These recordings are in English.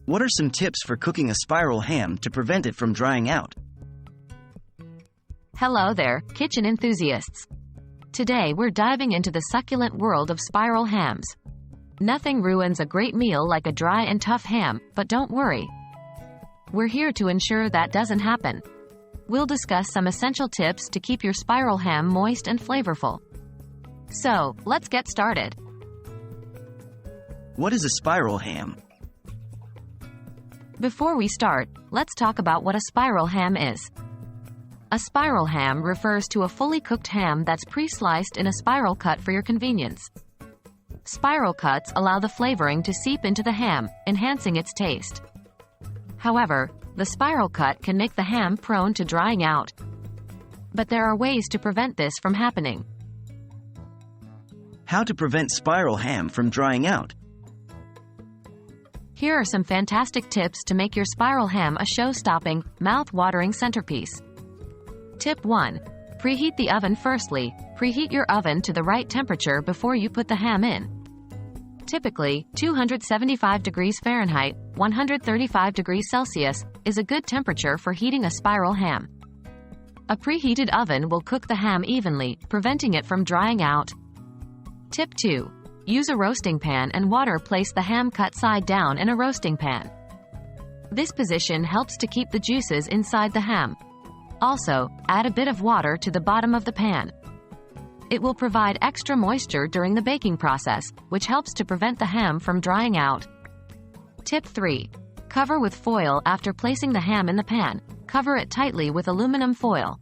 What are some tips for cooking a spiral ham to prevent it from drying out? Hello there, kitchen enthusiasts. Today we're diving into the succulent world of spiral hams. Nothing ruins a great meal like a dry and tough ham, but don't worry. We're here to ensure that doesn't happen. We'll discuss some essential tips to keep your spiral ham moist and flavorful. So, let's get started. What is a spiral ham? Before we start, let's talk about what a spiral ham is. A spiral ham refers to a fully cooked ham that's pre-sliced in a spiral cut for your convenience. Spiral cuts allow the flavoring to seep into the ham, enhancing its taste. However, the spiral cut can make the ham prone to drying out. But there are ways to prevent this from happening. How to prevent spiral ham from drying out? Here are some fantastic tips to make your spiral ham a show-stopping, mouth-watering centerpiece. Tip 1. Preheat the oven. Firstly, preheat your oven to the right temperature before you put the ham in. Typically, 275 degrees Fahrenheit, 135 degrees Celsius, is a good temperature for heating a spiral ham. A preheated oven will cook the ham evenly, preventing it from drying out. Tip 2. Use a roasting pan and water. Place the ham cut side down in a roasting pan. This position helps to keep the juices inside the ham. Also, add a bit of water to the bottom of the pan. It will provide extra moisture during the baking process, which helps to prevent the ham from drying out. Tip 3. Cover with foil. After placing the ham in the pan, cover it tightly with aluminum foil.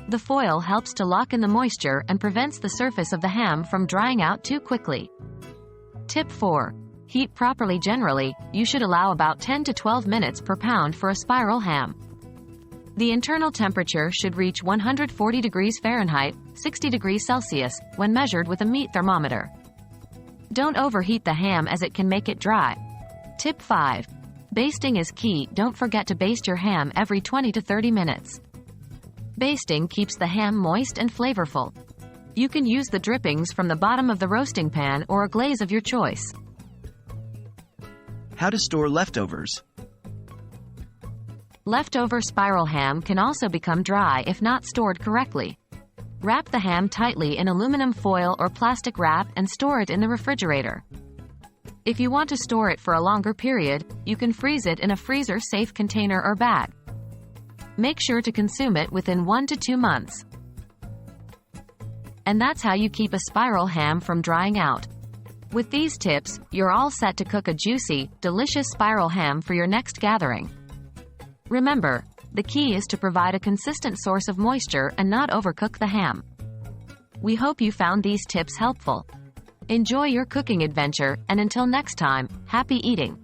The foil helps to lock in the moisture and prevents the surface of the ham from drying out too quickly. Tip 4. Heat properly. Generally, you should allow about 10 to 12 minutes per pound for a spiral ham. The internal temperature should reach 140 degrees Fahrenheit, 60 degrees Celsius, when measured with a meat thermometer. Don't overheat the ham as it can make it dry. Tip 5. Basting is key. Don't forget to baste your ham every 20 to 30 minutes. Basting keeps the ham moist and flavorful. You can use the drippings from the bottom of the roasting pan or a glaze of your choice. How to store leftovers? Leftover spiral ham can also become dry if not stored correctly. Wrap the ham tightly in aluminum foil or plastic wrap and store it in the refrigerator. If you want to store it for a longer period, you can freeze it in a freezer-safe container or bag. Make sure to consume it within 1 to 2 months. And that's how you keep a spiral ham from drying out. With these tips, you're all set to cook a juicy, delicious spiral ham for your next gathering. Remember, the key is to provide a consistent source of moisture and not overcook the ham. We hope you found these tips helpful. Enjoy your cooking adventure, and until next time, happy eating!